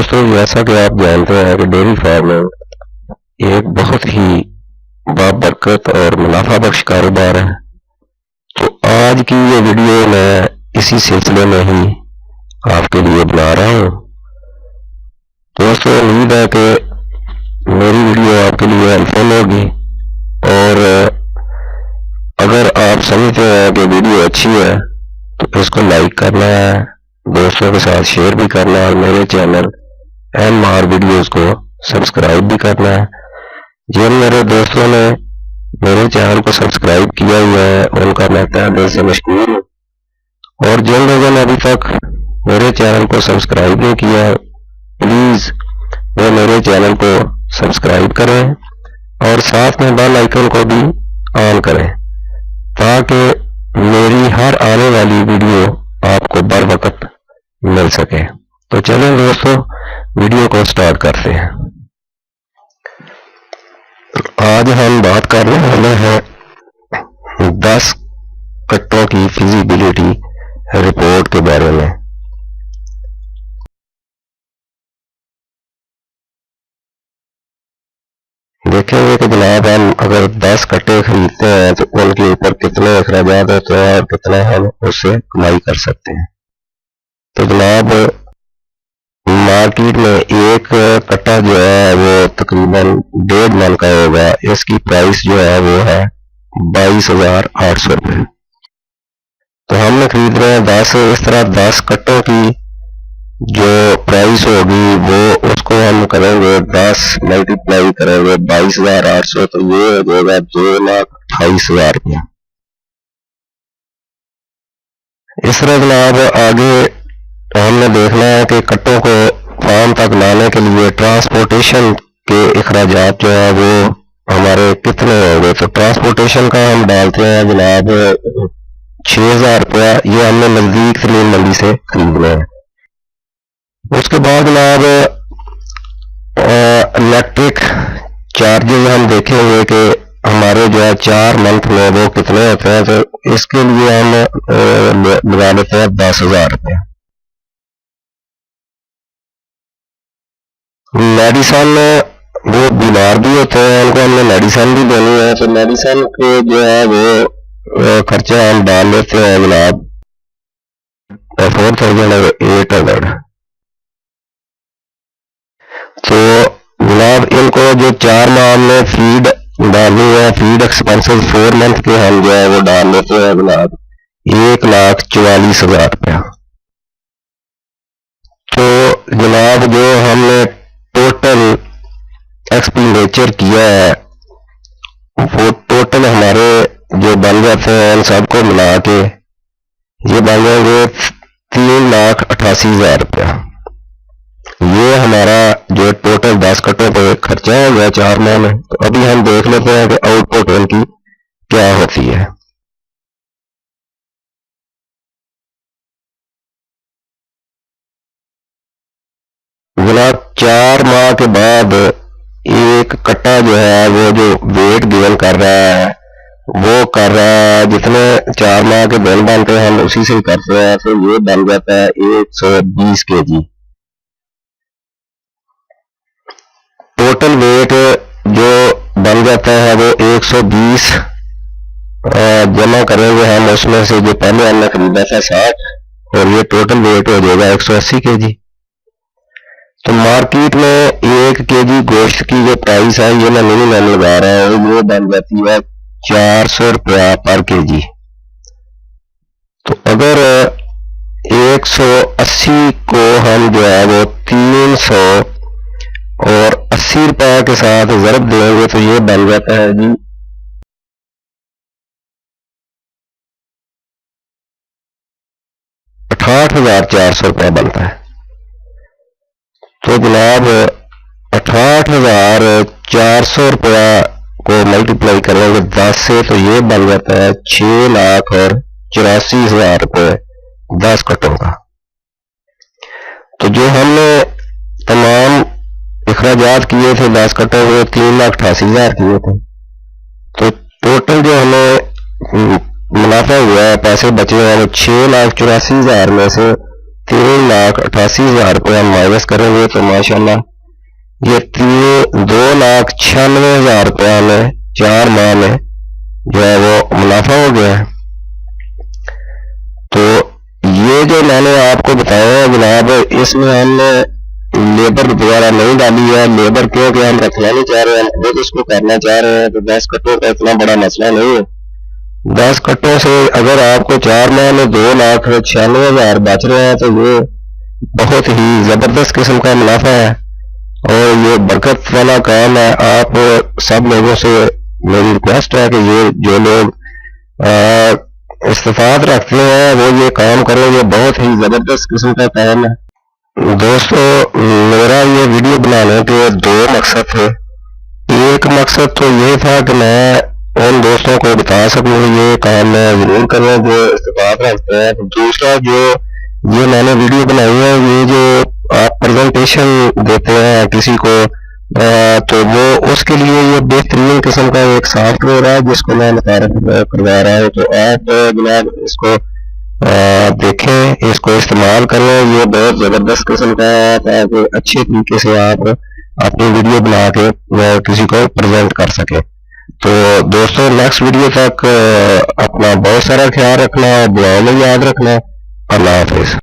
दोस्तों, जैसा कि आप जानते हैं कि डेयरी फार्मिंग एक बहुत ही बाबरकत और मुनाफा बख्श कारोबार है। तो आज की ये वीडियो मैं इसी सिलसिले में ही आपके लिए बना रहा हूँ। दोस्तों, उम्मीद है कि मेरी वीडियो आपके लिए हेल्पफुल होगी, और अगर आप समझते हैं कि वीडियो अच्छी है तो इसको लाइक करना है, दोस्तों के साथ शेयर भी करना है, और मेरे चैनल MR वीडियोस को सब्सक्राइब भी करना है। जिन मेरे दोस्तों ने मेरे चैनल को सब्सक्राइब किया हुआ है उनका मैं तहे दिल से मशकूर हूँ, और जिन लोगों ने अभी तक मेरे चैनल को सब्सक्राइब नहीं किया है, प्लीज़ वो मेरे चैनल को सब्सक्राइब करें और साथ में बेल आइकन को भी ऑन करें, ताकि मेरी हर आने वाली वीडियो आपको बर वक्त मिल सके। तो चलें दोस्तों, वीडियो को स्टार्ट करते हैं। आज हम बात करने वाले हैं 10 कट्टों की फिजिबिलिटी रिपोर्ट के बारे में। देखेंगे कि जनाब हम अगर 10 कट्टे खरीदते हैं तो उनके ऊपर कितने अखराजात होते हैं और कितना हम उससे कमाई कर सकते हैं। तो जनाब, मार्केट में एक कट्टा जो है वो तकरीबन 1.5 मन का होगा। इसकी प्राइस जो है वो है 22,800 रुपये। तो हमने खरीद रहे हैं 10। इस तरह 10 कट्टों की जो प्राइस होगी वो उसको हम करेंगे 10 मल्टीप्लाई करेंगे 22,800, तो ये हो जाएगा 2,28,000 रुपया। इस तरह जनाब आगे हमने देखना है कि कट्टों को फार्म तक लाने के लिए ट्रांसपोर्टेशन के अखराजात जो है वो हमारे कितने होंगे। तो ट्रांसपोर्टेशन का हम डालते हैं जनाब 6,000 रुपया। ये हमने नज़दीक तरीन मंडी से खरीदना है। उसके बाद जनाब इलेक्ट्रिक चार्जेस हम देखेंगे कि हमारे जो है 4 मंथ में वो कितने होते हैं। तो इसके लिए हम लगा लेते हैं 10,000 रुपया। मेडिसन, वो बीमार भी होते हैं, उनको हमने मेडिसन भी देनी है। तो मेडिसन के जो है वो खर्चा हम डाल लेते हैं जनाब 4,800। तो जनाब इनको जो 4 माह में फीड डालनी है, फीड एक्सपेंसेस 4 मंथ के हम जो है वो डाल लेते हैं जनाब 1,44,000 रुपया। तो जनाब जो हमने टोटल एक्सपेंडिचर किया है वो टोटल हमारे जो बन जाते हैं उन सबको मिला के ये बन जाएंगे 3,88,000 रुपया। ये हमारा जो टोटल 10 कट्टों पे खर्चा हो गया 4 माह में। तो अभी हम देख लेते हैं कि आउटपुट उनकी क्या होती है। जनाब 4 माह के बाद एक कट्टा जो है वो जो वेट गिवन कर रहा है वो कर रहा है जितने 4 माह के बिल बनते हैं हम उसी से करते हैं। तो ये बन जाता है 120 kg। टोटल वेट जो बन जाता है वो 120 जमा करेंगे हम उसमें से जो पहले हमने खरीदा था 60, और ये टोटल वेट हो जाएगा 180 kg। तो मार्केट में 1 kg गोश्त की जो प्राइस है ये मैं मिनिमम लगा रहा हूँ, वो बन जाती है 400 रुपया पर kg। तो अगर 180 को हम जो है वो 380 रुपया के साथ ज़रब देंगे तो ये बन जाता है जी 68,400 रुपया बनता है। तो जनाब 68,400 रुपया को मल्टीप्लाई करेंगे 10 से तो ये बन जाता है 6,84,000 रुपये 10 कट्टों का। तो जो हमने तमाम अखराजात किए थे 10 कट्टों को 3,88,000 किए थे। तो टोटल जो हमें मुनाफा हुआ है, पैसे बचे हैं वो 6,84,000 में से 3,88,000 रुपया माइनस करेंगे तो माशाल्लाह ये 2,96,000 रुपया में 4 माह में जो है वो मुनाफा हो गया है। तो ये जो मैंने आपको बताया है जनाब, इसमें हमने लेबर वगैरह नहीं डाली है। लेबर क्योंकि हम रखना नहीं चाह रहे हैं, हम खुद इसको करना चाह रहे हैं। तो 10 कट्टों का इतना बड़ा मसला नहीं है। 10 कट्टों से अगर आपको 4 माह में 2,96,000 बच रहे हैं तो ये बहुत ही जबरदस्त किस्म का मुनाफा है और ये बरकत वाला काम है। आप सब लोगों से मेरी रिक्वेस्ट है कि ये जो लोग इस्तेफाद रखते हैं वो ये काम करें। ये बहुत ही जबरदस्त किस्म का काम है। दोस्तों, मेरा ये वीडियो बनाने के 2 मकसद थे। एक मकसद तो ये था कि मैं उन दोस्तों को बता सकूं ये काम मैं जरूर करें जो इस्तेफाद रखते हैं। तो दूसरा जो ये मैंने वीडियो बनाई है, ये जो आप प्रेजेंटेशन देते हैं किसी को तो वो उसके लिए ये बेहतरीन किस्म का एक सॉफ्टवेयर है जिसको मैं मुतारफ करवा रहा हूँ। तो आप जनाब इसको देखें, इसको इस्तेमाल करें। ये बहुत ज़बरदस्त किस्म का है ताकि अच्छे तरीके से आप अपनी वीडियो बना के किसी को प्रेजेंट कर सके। तो दोस्तों, नेक्स्ट वीडियो तक अपना बहुत सारा ख्याल रखना, दुआ में याद रखना। अल्लाह हाफिज़।